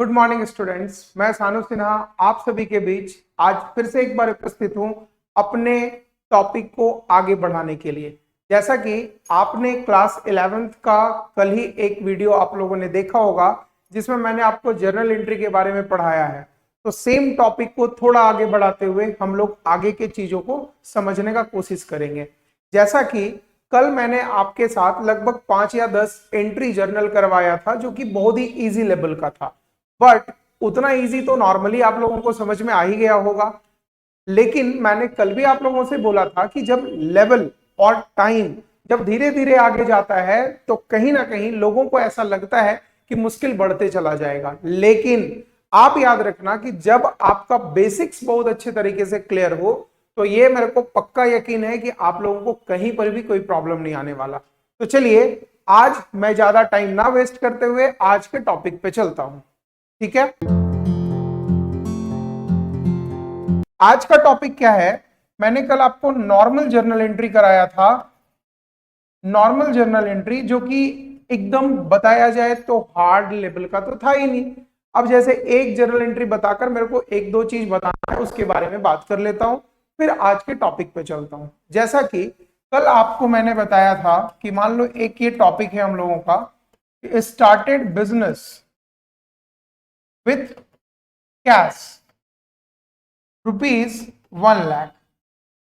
Good morning students, मैं सानू सिन्हा आप सभी के बीच आज फिर से एक बार उपस्थित हूं अपने टॉपिक को आगे बढ़ाने के लिए। जैसा कि आपने क्लास 11th का कल ही एक वीडियो आप लोगों ने देखा होगा जिसमें मैंने आपको जर्नल एंट्री के बारे में पढ़ाया है, तो सेम टॉपिक को थोड़ा आगे बढ़ाते हुए हम लोग आगे के चीजों को समझने का कोशिश करेंगे। जैसा कि कल मैंने आपके साथ लगभग 5 या 10 एंट्री जर्नल करवाया था जो कि बहुत ही इजी लेवल का था, बट उतना इजी तो नॉर्मली आप लोगों को समझ में आ ही गया होगा। लेकिन मैंने कल भी आप लोगों से बोला था कि जब लेवल और टाइम जब धीरे धीरे आगे जाता है तो कहीं ना कहीं लोगों को ऐसा लगता है कि मुश्किल बढ़ते चला जाएगा, लेकिन आप याद रखना कि जब आपका बेसिक्स बहुत अच्छे तरीके से क्लियर हो तो ये मेरे को पक्का यकीन है कि आप लोगों को कहीं पर भी कोई प्रॉब्लम नहीं आने वाला। तो चलिए आज मैं ज्यादा टाइम ना वेस्ट करते हुए आज के टॉपिक पे चलता हूं, ठीक है। आज का टॉपिक क्या है? मैंने कल आपको नॉर्मल जर्नल एंट्री कराया था। नॉर्मल जर्नल एंट्री जो कि एकदम बताया जाए तो हार्ड लेवल का तो था ही नहीं। अब जैसे एक जर्नल एंट्री बताकर मेरे को एक दो चीज बताना है, उसके बारे में बात कर लेता हूं, फिर आज के टॉपिक पे चलता हूं। जैसा कि कल आपको मैंने बताया था कि मान लो एक ये टॉपिक है हम लोगों का, स्टार्टेड बिजनेस विथ कैश ₹1,00,000।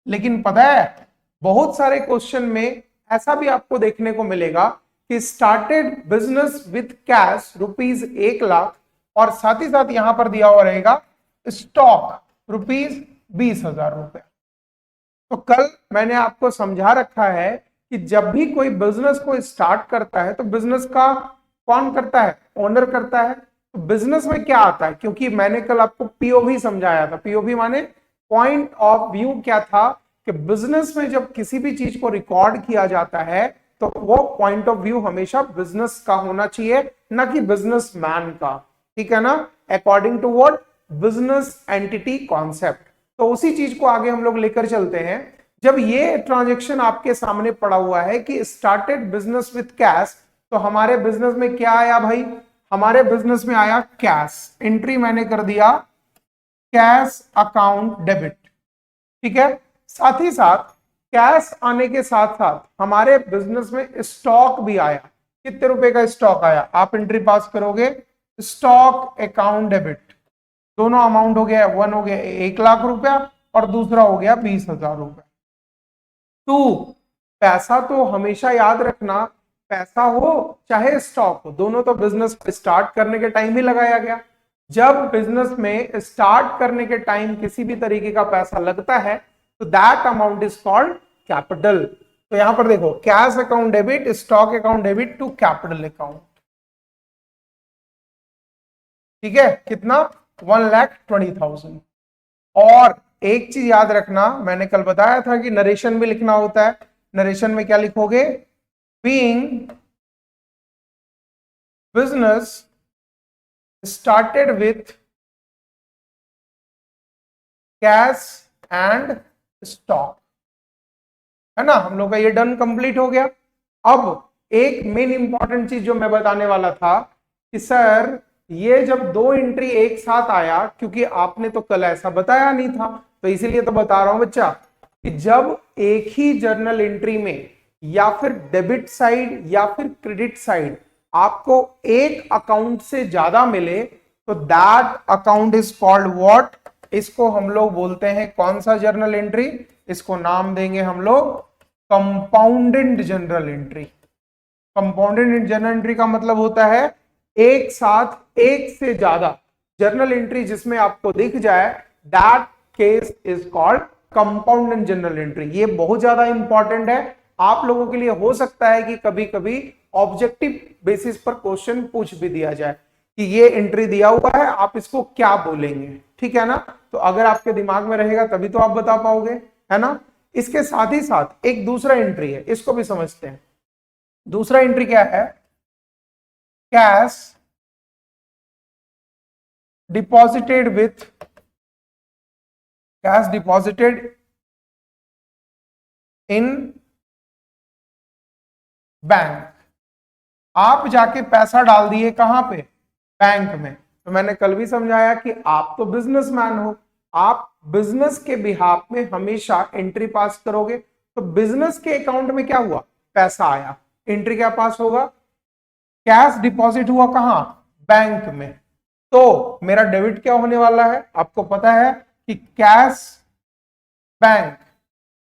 लेकिन पता है बहुत सारे क्वेश्चन में ऐसा भी आपको देखने को मिलेगा कि स्टार्टेड बिजनेस विथ कैश ₹1,00,000 और साथ ही साथ यहां पर दिया हुआ रहेगा स्टॉक ₹20,000। तो कल मैंने आपको समझा रखा है कि जब भी कोई बिजनेस को स्टार्ट करता है तो बिजनेस का कौन करता है? ओनर करता है। तो बिजनेस में क्या आता है, क्योंकि मैंने कल आपको पीओवी समझाया था। पीओवी माने पॉइंट ऑफ व्यू क्या था कि बिजनेस में जब किसी भी चीज को रिकॉर्ड किया जाता है तो वो पॉइंट ऑफ व्यू हमेशा बिजनेस का होना चाहिए, ना कि बिजनेसमैन का, ठीक है ना, according to what business entity concept. तो उसी चीज को आगे हम लोग लेकर चलते हैं। जब ये ट्रांजेक्शन आपके सामने पड़ा हुआ है कि स्टार्टेड बिजनेस विथ कैश, तो हमारे बिजनेस में क्या आया भाई? हमारे बिजनेस में आया कैश। एंट्री मैंने कर दिया कैश अकाउंट डेबिट, ठीक है। साथ ही साथ कैश आने के साथ साथ हमारे बिजनेस में स्टॉक भी आया। कितने रुपए का स्टॉक आया? आप एंट्री पास करोगे स्टॉक अकाउंट डेबिट। दोनों अमाउंट हो गया, वन हो गया ₹1,00,000 और दूसरा हो गया ₹20,000। तो पैसा तो हमेशा याद रखना, पैसा हो चाहे स्टॉक हो, दोनों तो बिजनेस स्टार्ट करने के टाइम ही लगाया गया। जब बिजनेस में स्टार्ट करने के टाइम किसी भी तरीके का पैसा लगता है तो that amount is called capital. तो यहां पर देखो, cash account debit, stock account debit to capital account, ठीक है। कितना? 1,20,000। और एक चीज याद रखना, मैंने कल बताया था कि नरेशन भी लिखना होता है। नरेशन में क्या लिखोगे? Being business started with cash and stock, है ना। हम लोग का ये डन कंप्लीट हो गया। अब एक मेन इंपॉर्टेंट चीज जो मैं बताने वाला था कि सर ये जब दो एंट्री एक साथ आया, क्योंकि आपने तो कल ऐसा बताया नहीं था तो इसीलिए तो बता रहा हूं बच्चा कि जब एक ही जर्नल एंट्री में या फिर डेबिट साइड या फिर क्रेडिट साइड आपको एक अकाउंट से ज्यादा मिले तो that account is called what? इसको हम लोग बोलते हैं कौन सा जर्नल एंट्री? इसको नाम देंगे हम लोग compounded journal entry. Compounded journal entry का मतलब होता है एक साथ एक से ज्यादा जर्नल एंट्री जिसमें आपको दिख जाए, that case is called compounded journal entry. ये बहुत ज्यादा इंपॉर्टेंट है आप लोगों के लिए। हो सकता है कि कभी कभी ऑब्जेक्टिव बेसिस पर क्वेश्चन पूछ भी दिया जाए कि ये एंट्री दिया हुआ है, आप इसको क्या बोलेंगे, ठीक है ना। तो अगर आपके दिमाग में रहेगा तभी तो आप बता पाओगे, है ना। इसके साथ ही साथ एक दूसरा एंट्री है, इसको भी समझते हैं। दूसरा एंट्री क्या है? Cash deposited with cash deposited in bank. आप जाके पैसा डाल दिए कहां पे? बैंक में। तो मैंने कल भी समझाया कि आप तो बिजनेसमैन हो, आप बिजनेस के बिहाफ में हमेशा एंट्री पास करोगे। तो बिजनेस के अकाउंट में क्या हुआ, पैसा आया, एंट्री क्या पास होगा, कैश डिपॉजिट हुआ कहां, बैंक में। तो मेरा डेबिट क्या होने वाला है, आपको पता है कि कैश बैंक,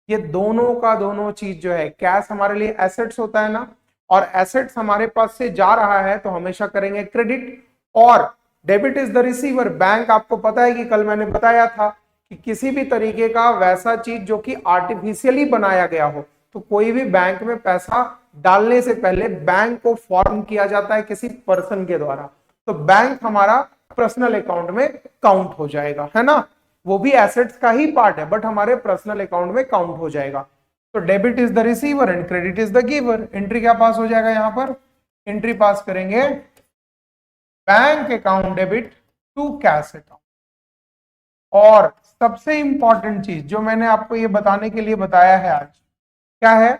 ये दोनों का दोनों चीज जो है, कैश हमारे लिए एसेट्स होता है ना, और एसेट्स हमारे पास से जा रहा है तो हमेशा करेंगे क्रेडिट, और debit is the receiver. Bank आपको पता है कि कल मैंने बताया था कि किसी भी तरीके का वैसा चीज जो कि आर्टिफिशियली बनाया गया हो, तो कोई भी बैंक में पैसा डालने से पहले बैंक को फॉर्म किया जाता है किसी पर्सन के द्वारा, तो बैंक हमारा पर्सनल अकाउंट में काउंट हो जाएगा, है ना। वो भी एसेट्स का ही पार्ट है बट हमारे पर्सनल अकाउंट में काउंट हो जाएगा। तो debit is the receiver and credit is the giver. Entry क्या पास हो जाएगा, यहां पर एंट्री पास करेंगे bank account debit to cash account. और सबसे इंपॉर्टेंट चीज जो मैंने आपको ये बताने के लिए बताया है आज, क्या है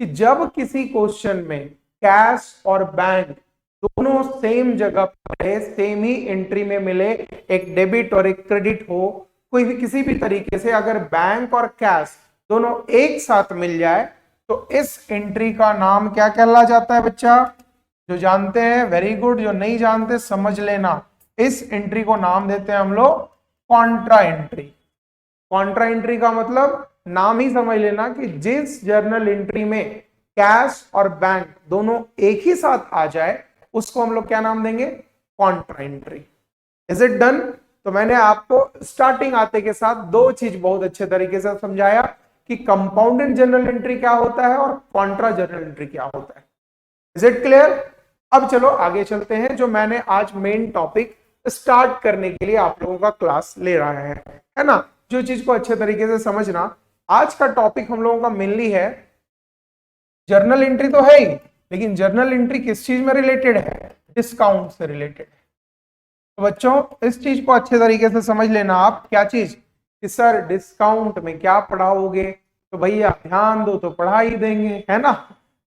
कि जब किसी क्वेश्चन में कैश और बैंक दोनों सेम जगह पर है, सेम ही एंट्री में मिले, एक डेबिट और एक क्रेडिट हो, कोई भी किसी भी तरीके से अगर बैंक और कैश दोनों एक साथ मिल जाए, तो इस एंट्री का नाम क्या कहला जाता है बच्चा, जो जानते हैं वेरी गुड, जो नहीं जानते समझ लेना, इस एंट्री को नाम देते हैं हम लोग कॉन्ट्रा एंट्री। कॉन्ट्रा एंट्री का मतलब नाम ही समझ लेना कि जिस जर्नल एंट्री में कैश और बैंक दोनों एक ही साथ आ जाए उसको हम लोग क्या नाम देंगे, Contra entry. Is it done. तो मैंने आपको स्टार्टिंग आते के साथ दो चीज बहुत अच्छे तरीके से समझाया कि कंपाउंडेड जर्नल एंट्री क्या होता है और कॉन्ट्रा जर्नल एंट्री क्या होता है। Is it clear. अब चलो आगे चलते हैं, जो मैंने आज मेन टॉपिक स्टार्ट करने के लिए आप लोगों का क्लास ले रहा है ना। जो चीज को अच्छे तरीके से समझना, आज का टॉपिक हम लोगों का मेनली है, जर्नल एंट्री तो है ही, लेकिन जर्नल एंट्री किस चीज में रिलेटेड है, डिस्काउंट से रिलेटेड है। तो बच्चों इस चीज को अच्छे तरीके से समझ लेना आप, क्या चीज कि सर डिस्काउंट में क्या पढ़ाओगे, तो भैया ध्यान दो तो पढ़ा ही देंगे, है ना।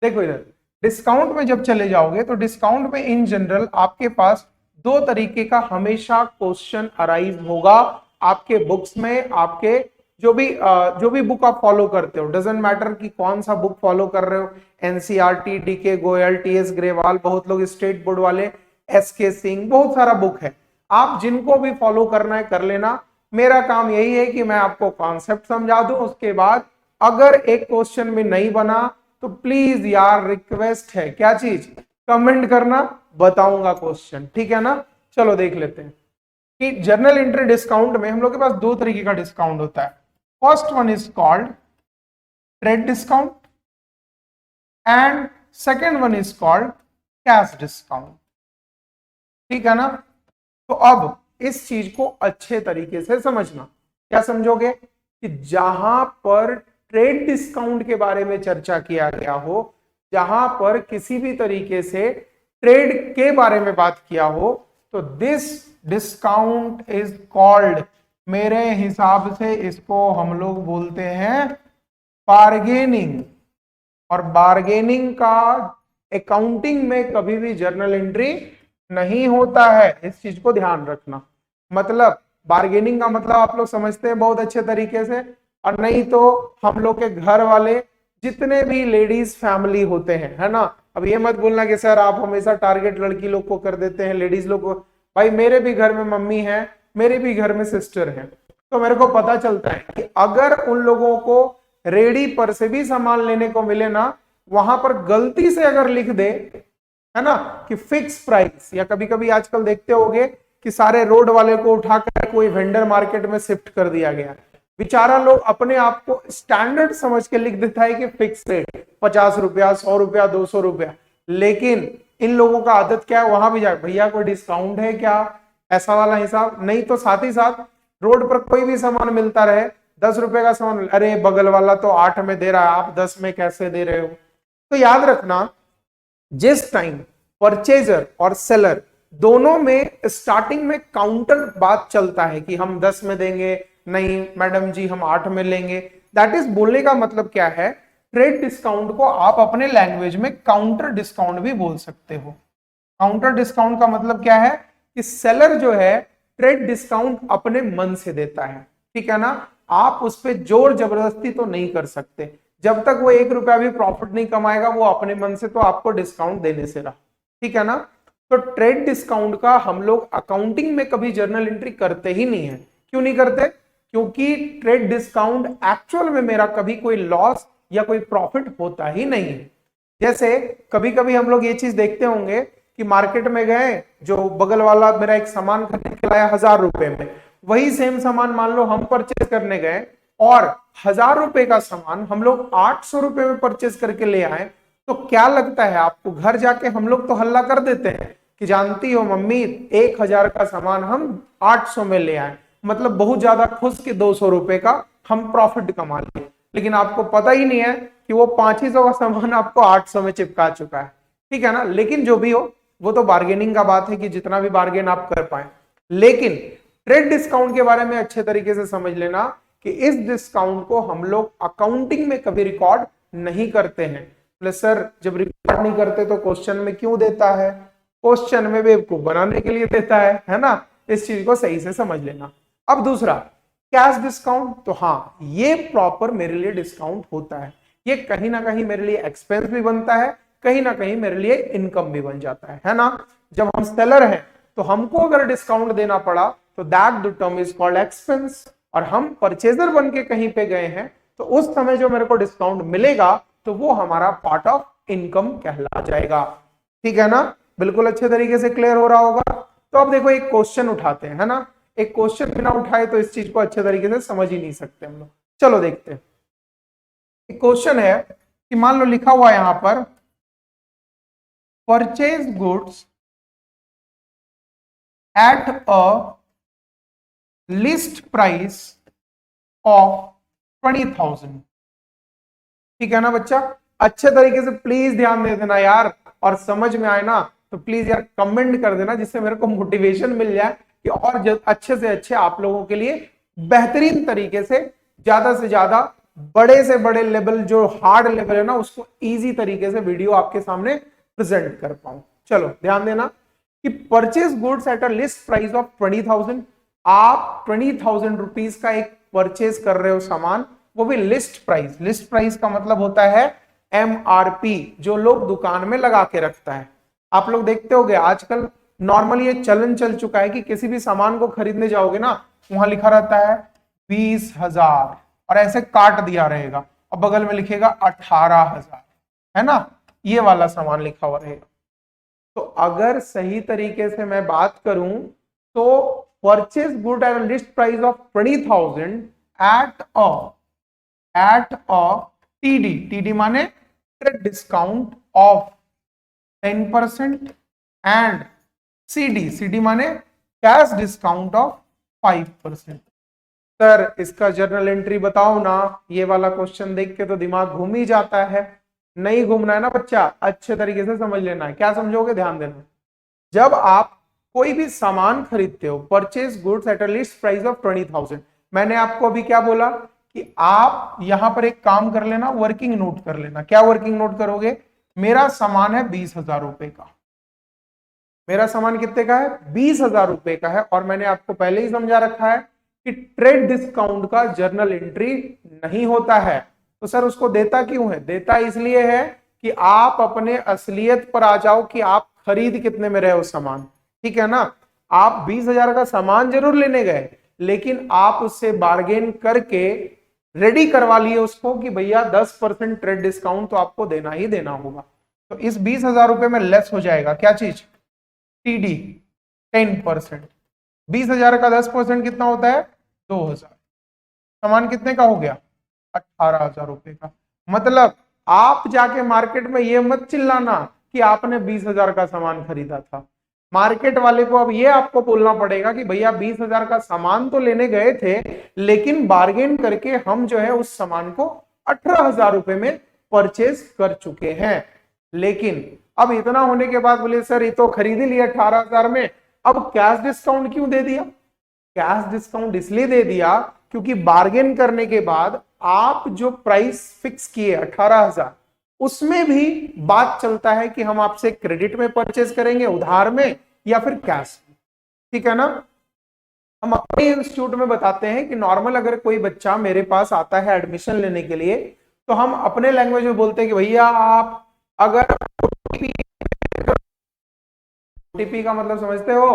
देखो इधर डिस्काउंट में जब चले जाओगे तो डिस्काउंट में इन जनरल आपके पास दो तरीके का हमेशा क्वेश्चन अराइज होगा आपके बुक्स में। आपके जो भी बुक आप फॉलो करते हो, डजंट मैटर कि कौन सा बुक फॉलो कर रहे हो, NCERT, DK Goyal, TS Grewal, बहुत लोग स्टेट बोर्ड वाले, एसके सिंह, बहुत सारा बुक है, आप जिनको भी फॉलो करना है कर लेना। मेरा काम यही है कि मैं आपको कॉन्सेप्ट समझा दूं, उसके बाद अगर एक क्वेश्चन में नहीं बना तो प्लीज यार रिक्वेस्ट है, क्या चीज, कमेंट करना, बताऊंगा क्वेश्चन, ठीक है ना। चलो देख लेते हैं कि जर्नल एंट्री डिस्काउंट में हम लोग के पास दो तरीके का डिस्काउंट होता है। First one is called trade discount and second one is called cash discount, ठीक है ना। तो अब इस चीज को अच्छे तरीके से समझना, क्या समझोगे कि जहां पर ट्रेड डिस्काउंट के बारे में चर्चा किया गया हो, जहां पर किसी भी तरीके से ट्रेड के बारे में बात किया हो, तो दिस डिस्काउंट इज कॉल्ड, मेरे हिसाब से इसको हम लोग बोलते हैं बार्गेनिंग। और बार्गेनिंग का अकाउंटिंग में कभी भी जर्नल एंट्री नहीं होता है, इस चीज को ध्यान रखना। मतलब बार्गेनिंग का मतलब आप लोग समझते हैं बहुत अच्छे तरीके से, और नहीं तो हम लोग के घर वाले जितने भी लेडीज फैमिली होते हैं, है ना। अब ये मत बोलना कि सर आप हमेशा टारगेट लड़की लोग को कर देते हैं, लेडीज लोग को। भाई मेरे भी घर में मम्मी है, मेरे भी घर में सिस्टर है, तो मेरे को पता चलता है कि अगर उन लोगों को रेडी पर से भी सामान लेने को मिले ना, वहां पर गलती से अगर लिख दे, है ना, कि फिक्स प्राइस, या कभी कभी आजकल देखते होंगे कि सारे रोड वाले को उठाकर कोई वेंडर मार्केट में शिफ्ट कर दिया गया, बेचारा लोग अपने आप को स्टैंडर्ड समझ के लिख देता है कि फिक्स रेट 50 रुपया, 100 रुपया, 200 रुपया। लेकिन इन लोगों का आदत क्या है, वहां भी जाए भैया कोई डिस्काउंट है क्या, ऐसा वाला हिसाब नहीं। तो साथ ही साथ रोड पर कोई भी सामान मिलता रहे, 10 रुपए का सामान, अरे बगल वाला तो 8 में दे रहा है, आप 10 में कैसे दे रहे हो। तो याद रखना, जिस टाइम परचेजर और सेलर दोनों में स्टार्टिंग में काउंटर बात चलता है कि हम 10 में देंगे, नहीं मैडम जी हम 8 में लेंगे, दैट इज बोलने का मतलब क्या है, ट्रेड डिस्काउंट को आप अपने लैंग्वेज में काउंटर डिस्काउंट भी बोल सकते हो। काउंटर डिस्काउंट का मतलब क्या है कि सेलर जो है ट्रेड डिस्काउंट अपने मन से देता है, ठीक है ना, आप उस पर जोर जबरदस्ती तो नहीं कर सकते। जब तक वो 1 रुपया भी प्रॉफिट नहीं कमाएगा वो अपने मन से तो आपको डिस्काउंट देने से रहा, ठीक है ना। तो ट्रेड डिस्काउंट का हम लोग अकाउंटिंग में कभी जर्नल एंट्री करते ही नहीं है। क्यों नहीं करते? क्योंकि ट्रेड डिस्काउंट एक्चुअल में मेरा कभी कोई लॉस या कोई प्रॉफिट होता ही नहीं है। जैसे कभी कभी हम लोग ये चीज देखते होंगे कि मार्केट में गए, जो बगल वाला मेरा एक सामान खरीद के लाया 1000 रुपए में, वही सेम सामान मान लो हम परचेज करने गए और 1000 रुपए का सामान हम लोग 800 रुपए में परचेज करके ले आए, तो क्या लगता है आपको? घर जाके हम लोग तो हल्ला कर देते हैं कि जानती हो मम्मी 1000 का सामान हम 800 में ले आए, मतलब बहुत ज्यादा खुश कि 200 रुपए का हम प्रॉफिट कमा लिए। लेकिन आपको पता ही नहीं है कि वो 500 का सामान आपको 800 में चिपका चुका है, ठीक है ना। लेकिन जो भी हो वो तो बार्गेनिंग का बात है कि जितना भी बार्गेन आप कर पाए। लेकिन ट्रेड डिस्काउंट के बारे में अच्छे तरीके से समझ लेना कि इस डिस्काउंट को हम लोग अकाउंटिंग में कभी रिकॉर्ड नहीं करते हैं। प्लस सर जब रिकॉर्ड नहीं करते तो क्वेश्चन में क्यों देता है? क्वेश्चन में बेवकूफ बनाने के लिए देता है ना। इस चीज को सही से समझ लेना। अब दूसरा कैश डिस्काउंट, तो हाँ ये प्रॉपर मेरे लिए डिस्काउंट होता है। ये कहीं ना कहीं मेरे लिए एक्सपेंस भी बनता है, कहीं ना कहीं मेरे लिए इनकम भी बन जाता है ना। जब हम सेलर हैं तो हमको अगर डिस्काउंट देना पड़ा तो that the term is called expense, और हम परचेजर बन के कहीं पे गए हैं तो उस समय जो मेरे को डिस्काउंट मिलेगा तो वो हमारा पार्ट ऑफ इनकम कहला जाएगा, ठीक है ना। बिल्कुल अच्छे तरीके से क्लियर हो रहा होगा। तो अब देखो एक क्वेश्चन उठाते हैं, है ना। एक क्वेश्चन बिना उठाए तो इस चीज को अच्छे तरीके से समझ ही नहीं सकते हम लोग। चलो देखते हैं। एक क्वेश्चन है कि मान लो लिखा हुआ है यहां पर purchase goods at a list price of 20,000, ठीक है ना बच्चा। अच्छे तरीके से प्लीज ध्यान दे देना यार, और समझ में आए ना तो प्लीज यार कमेंट कर देना, जिससे मेरे को मोटिवेशन मिल जाए कि और अच्छे से अच्छे आप लोगों के लिए बेहतरीन तरीके से ज्यादा बड़े से बड़े लेवल, जो हार्ड लेवल है ना, उसको इजी तरीके से वीडियो आपके सामने प्रेजेंट कर पाऊं। चलो ध्यान देना कि purchase goods at a list price of 20,000, आप 20,000 रुपीज का एक परचेज कर रहे हो सामान, वो भी लिस्ट प्राइस। लिस्ट प्राइस का मतलब होता है MRP, जो लोग दुकान में लगा के रखता है। आप लोग देखते होंगे आजकल नॉर्मली ये चलन चल चुका है कि किसी भी सामान को खरीदने जाओगे ना, वहां लिखा रहता है 20,000 और ऐसे काट दिया रहेगा और बगल में लिखेगा 18,000, है ना, ये वाला सामान लिखा हुआ रहेगा। तो अगर सही तरीके से मैं बात करूं तो purchase good at least price of 20,000 at a TD माने trade discount of 10% and CD माने कैश डिस्काउंट ऑफ 5%। सर इसका जर्नल एंट्री बताओ ना। ये वाला क्वेश्चन देख के तो दिमाग घूम ही जाता है। नहीं घूमना है ना बच्चा, अच्छे तरीके से समझ लेना है। क्या समझोगे? ध्यान देना। जब आप कोई भी सामान खरीदते हो, purchase goods at a list price of 20,000, मैंने आपको अभी क्या बोला कि आप यहां पर एक काम कर लेना, वर्किंग नोट कर लेना। क्या वर्किंग नोट करोगे? मेरा सामान है 20,000 रुपए का। मेरा सामान कितने का है? 20,000 रुपए का है। और मैंने आपको पहले ही समझा रखा है कि ट्रेड डिस्काउंट का जर्नल एंट्री नहीं होता है। तो सर उसको देता क्यों है? देता इसलिए है कि आप अपने असलियत पर आ जाओ कि आप खरीद कितने में रहे हो सामान, ठीक है ना। आप 20,000 का सामान जरूर लेने गए, लेकिन आप उससे बार्गेन करके रेडी करवा लिए उसको कि भैया 10% ट्रेड डिस्काउंट तो आपको देना ही देना होगा। तो इस 20,000 रुपए में लेस हो जाएगा क्या चीज? TD 10%। 20,000 का 10% कितना होता है? 2,000। सामान कितने का हो गया? 18,000 रुपए का। मतलब आप जाके मार्केट में ये मत चिल्लाना कि आपने 20,000 का सामान खरीदा था। मार्केट वाले को अब ये आपको बोलना पड़ेगा कि भैया 20,000 का सामान तो लेने गए थे, लेकिन बार्गेन करके हम जो है उस सामान को 18,000 रुपए में परचेज कर चुके हैं। लेकिन अब इतना होने के बाद बोले सर ये तो खरीद ही लिया 18,000 में, अब कैश डिस्काउंट क्यों दे दिया? कैश डिस्काउंट इसलिए दे दिया क्योंकि बार्गेन करने के बाद आप जो प्राइस फिक्स किए 18,000, उसमें भी बात चलता है कि हम आपसे क्रेडिट में परचेज करेंगे, उधार में या फिर कैश में। ठीक है ना। हम अपने इंस्टीट्यूट में बताते हैं कि नॉर्मल अगर कोई बच्चा मेरे पास आता है एडमिशन लेने के लिए, तो हम अपने लैंग्वेज में बोलते हैं कि भैया आप अगर ओटीपी का मतलब समझते हो,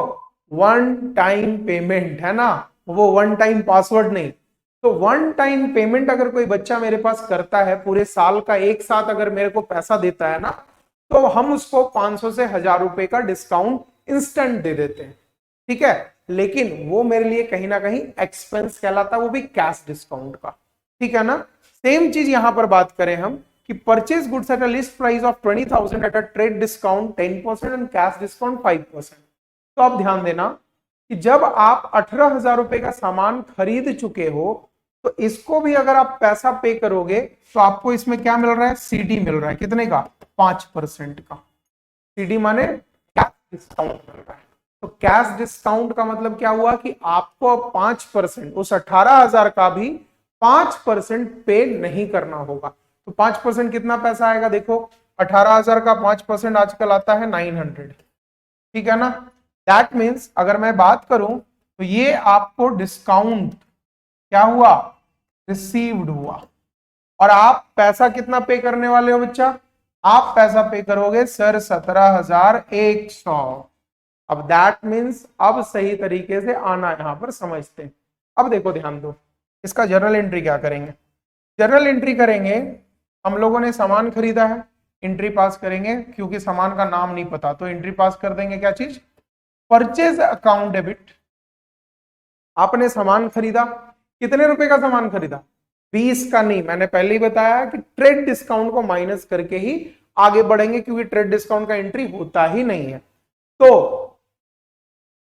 वन टाइम पेमेंट है ना, वो वन टाइम पासवर्ड नहीं। तो वन टाइम पेमेंट अगर कोई बच्चा मेरे पास करता है पूरे साल का, एक साथ अगर मेरे को पैसा देता है ना, तो हम उसको 500 से 1000 रुपए का डिस्काउंट इंस्टेंट दे देते हैं। ठीक है, लेकिन वो मेरे लिए कहीं ना कहीं एक्सपेंस कहलाता है, वो भी कैश डिस्काउंट का। ठीक है ना। सेम चीज यहां पर बात करें हम कि purchase goods at a list price of 20,000 at a trade discount 10% and cash discount 5%। तो आप ध्यान देना कि जब आप 18,000 रुपए का सामान खरीद चुके हो, तो इसको भी अगर आप पैसा पे करोगे तो आपको इसमें क्या मिल रहा है, सीडी मिल रहा है। कितने का? 5% का। सीडी माने कैश डिस्काउंट मिल रहा है। तो कैश डिस्काउंट का मतलब क्या हुआ कि आपको 5%, उस 18,000 का भी 5% पे नहीं करना होगा। तो 5% कितना पैसा आएगा? देखो 18,000 का 5% आजकल आता है 900। ठीक है ना। दैट मीन्स अगर मैं बात करूं तो ये आपको डिस्काउंट क्या हुआ, रिसीव्ड हुआ। और आप पैसा कितना पे करने वाले हो बच्चा? आप पैसा पे करोगे सर 17,100। अब दैट मीन्स अब सही तरीके से आना यहां पर समझते हैं। अब देखो ध्यान दो, इसका जर्नल एंट्री क्या करेंगे? जर्नल एंट्री करेंगे, हम लोगों ने सामान खरीदा है, एंट्री पास करेंगे, क्योंकि सामान का नाम नहीं पता तो एंट्री पास कर देंगे। क्या चीज? Purchase account debit. आपने सामान खरीदा, कितने रुपए का सामान खरीदा? 20 का नहीं, मैंने पहले ही बताया कि ट्रेड डिस्काउंट को माइनस करके ही आगे बढ़ेंगे, क्योंकि ट्रेड डिस्काउंट का एंट्री होता ही नहीं है। तो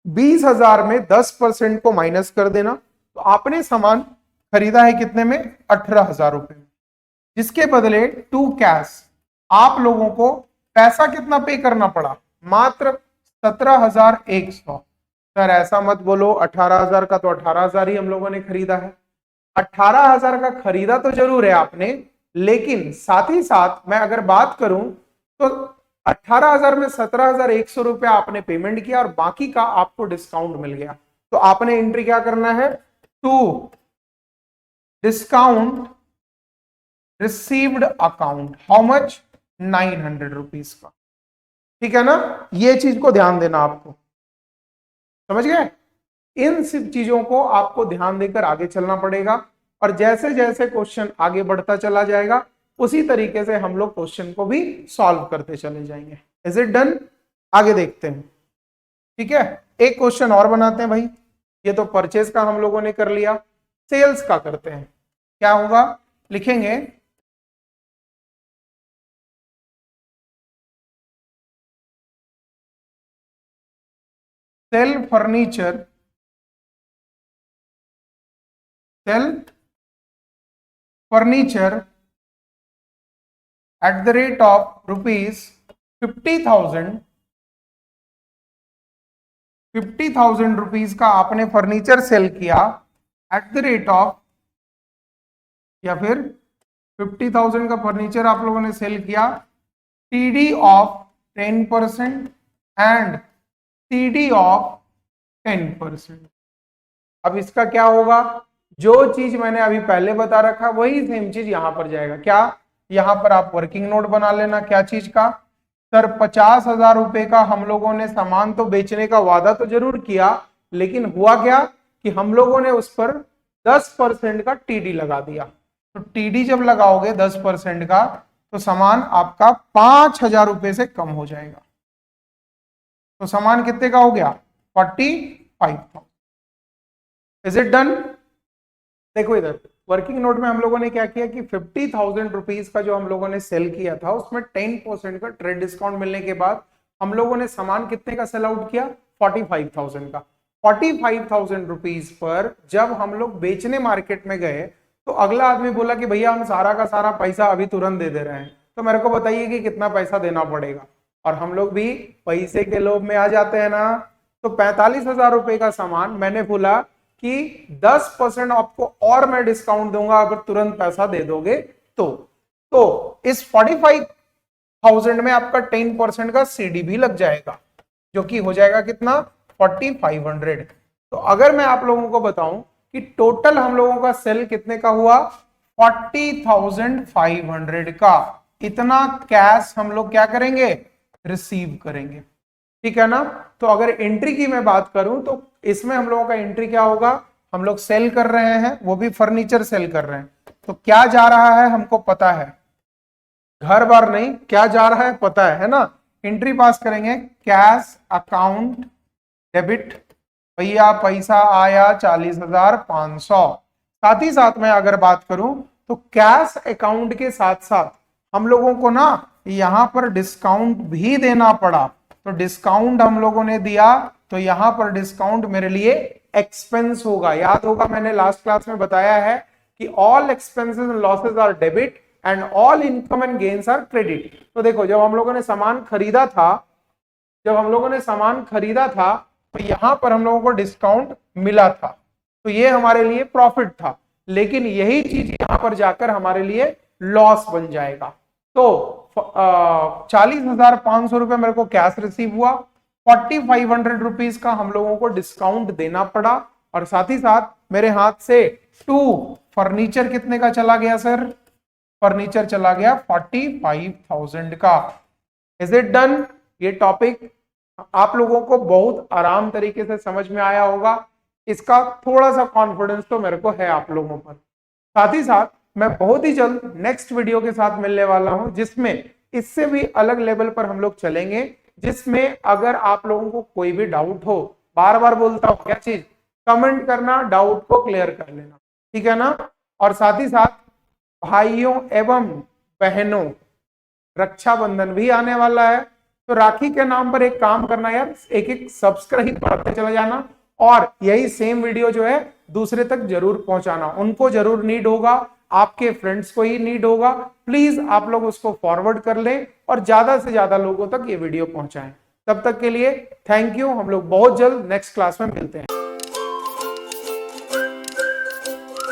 20,000 में 10% को माइनस कर देना। तो आपने सामान खरीदा है कितने में? 18,000 रुपए में, जिसके बदले टू कैश आप लोगों को पैसा कितना पे करना पड़ा? मात्र 17,100। सर ऐसा मत बोलो, 18,000 का तो 18,000 ही हम लोगों ने खरीदा है। 18,000 का खरीदा तो जरूर है आपने, लेकिन साथ ही साथ मैं अगर बात करूं तो 18,000 में 17,100 रुपया आपने पेमेंट किया और बाकी का आपको डिस्काउंट मिल गया। तो आपने एंट्री क्या करना है? To discount received account, how much? 900 rupees का। ठीक है ना। ये चीज को ध्यान देना, आपको समझ गए? इन सब चीजों को आपको ध्यान देकर आगे चलना पड़ेगा, और जैसे जैसे क्वेश्चन आगे बढ़ता चला जाएगा उसी तरीके से हम लोग क्वेश्चन को भी सॉल्व करते चले जाएंगे। Is it done? आगे देखते हैं। ठीक है, एक क्वेश्चन और बनाते हैं भाई। ये तो परचेज का हम लोगों ने कर लिया, सेल्स का करते हैं। क्या होगा? लिखेंगे sale furniture, sale furniture at the rate of ₹50,000। 50,000 rupees का आपने फर्नीचर सेल किया एट द रेट ऑफ, या फिर 50,000 का फर्नीचर आप लोगों ने सेल किया, TD of 10% and CD of 10%। अब इसका क्या होगा? जो चीज मैंने अभी पहले बता रखा वही सेम चीज यहां पर जाएगा। क्या? यहां पर आप वर्किंग नोट बना लेना। क्या चीज का? सर 50,000 रुपए का हम लोगों ने सामान तो बेचने का वादा तो जरूर किया, लेकिन हुआ क्या कि हम लोगों ने उस पर 10% का टीडी लगा दिया। तो टीडी जब लगाओगे 10% का, तो सामान आपका 5,000 रुपए से कम हो जाएगा। तो सामान कितने का हो गया? 45,000। Is it done? देखो इधर वर्किंग नोट में हम लोगों ने क्या किया कि 50,000 रुपीज का जो हम लोगों ने सेल किया था, उसमें 10% का ट्रेड डिस्काउंट मिलने के बाद हम लोगों ने सामान कितने का सेल आउट किया? 45,000 का। 45,000 रुपीज पर जब हम लोग बेचने मार्केट में गए, तो अगला आदमी बोला कि भैया हम सारा का सारा पैसा अभी तुरंत दे दे रहे हैं, तो मेरे को बताइए कि कितना पैसा देना पड़ेगा। और हम लोग भी पैसे के लोभ में आ जाते हैं ना। तो 45,000 रुपए का सामान मैंने बोला कि 10% आपको और मैं डिस्काउंट दूंगा अगर तुरंत पैसा दे दोगे तो इस 45,000 में आपका 10% का सीडी भी लग जाएगा, जो कि हो जाएगा कितना? 4500। तो अगर मैं आप लोगों को बताऊं कि टोटल हम लोगों का सेल कितने का हुआ, 40,500 का, इतना कैश हम लोग क्या करेंगे, रिसीव करेंगे। ठीक है ना। तो अगर एंट्री की मैं बात करूं तो इसमें हम लोगों का एंट्री क्या होगा, हम लोग सेल कर रहे हैं, वो भी फर्नीचर सेल कर रहे हैं, तो क्या जा रहा है हमको पता है, घर बार नहीं, क्या जा रहा है पता है ना। एंट्री पास करेंगे, कैश अकाउंट डेबिट, भैया पैसा आया 40,500। साथ ही साथ मैं अगर बात करूं तो कैश अकाउंट के साथ साथ हम लोगों को ना यहां पर डिस्काउंट भी देना पड़ा, तो डिस्काउंट हम लोगों ने दिया, तो यहां पर डिस्काउंट मेरे लिए एक्सपेंस होगा। याद होगा मैंने लास्ट क्लास में बताया है कि all expenses and losses are debit and all income and gains are credit. तो देखो जब हम लोगों ने सामान खरीदा था, तो यहां पर हम लोगों को डिस्काउंट मिला था, तो ये हमारे लिए प्रॉफिट था, लेकिन यही चीज यहां पर जाकर हमारे लिए लॉस बन जाएगा। तो 40,500 रुपए मेरे को कैश रिसीव हुआ, 4,500 रुपीज का हम लोगों को डिस्काउंट देना पड़ा, और साथ ही साथ मेरे हाथ से 2 फर्नीचर कितने का चला गया सर, फर्नीचर चला गया 45,000 का। Is it done. ये टॉपिक आप लोगों को बहुत आराम तरीके से समझ में आया होगा, इसका थोड़ा सा कॉन्फिडेंस तो मेरे को है आप लोगों पर। साथ ही साथ मैं बहुत ही जल्द नेक्स्ट वीडियो के साथ मिलने वाला हूं, जिसमें इससे भी अलग लेवल पर हम लोग चलेंगे, जिसमें अगर आप लोगों को कोई भी डाउट हो, बार बार बोलता हूं क्या चीज, कमेंट करना, डाउट को क्लियर कर लेना, ठीक है ना। और साथ ही साथ भाइयों एवं बहनों, रक्षाबंधन भी आने वाला है, तो राखी के नाम पर एक काम करना यार, एक सब्सक्राइब करते चला जाना, और यही सेम वीडियो जो है दूसरे तक जरूर पहुंचाना, उनको जरूर नीड होगा, आपके फ्रेंड्स को ही नीड होगा, प्लीज आप लोग उसको फॉरवर्ड कर लें और ज्यादा से ज्यादा लोगों तक ये वीडियो पहुंचाएं। तब तक के लिए थैंक यू, हम लोग बहुत जल्द नेक्स्ट क्लास में मिलते हैं।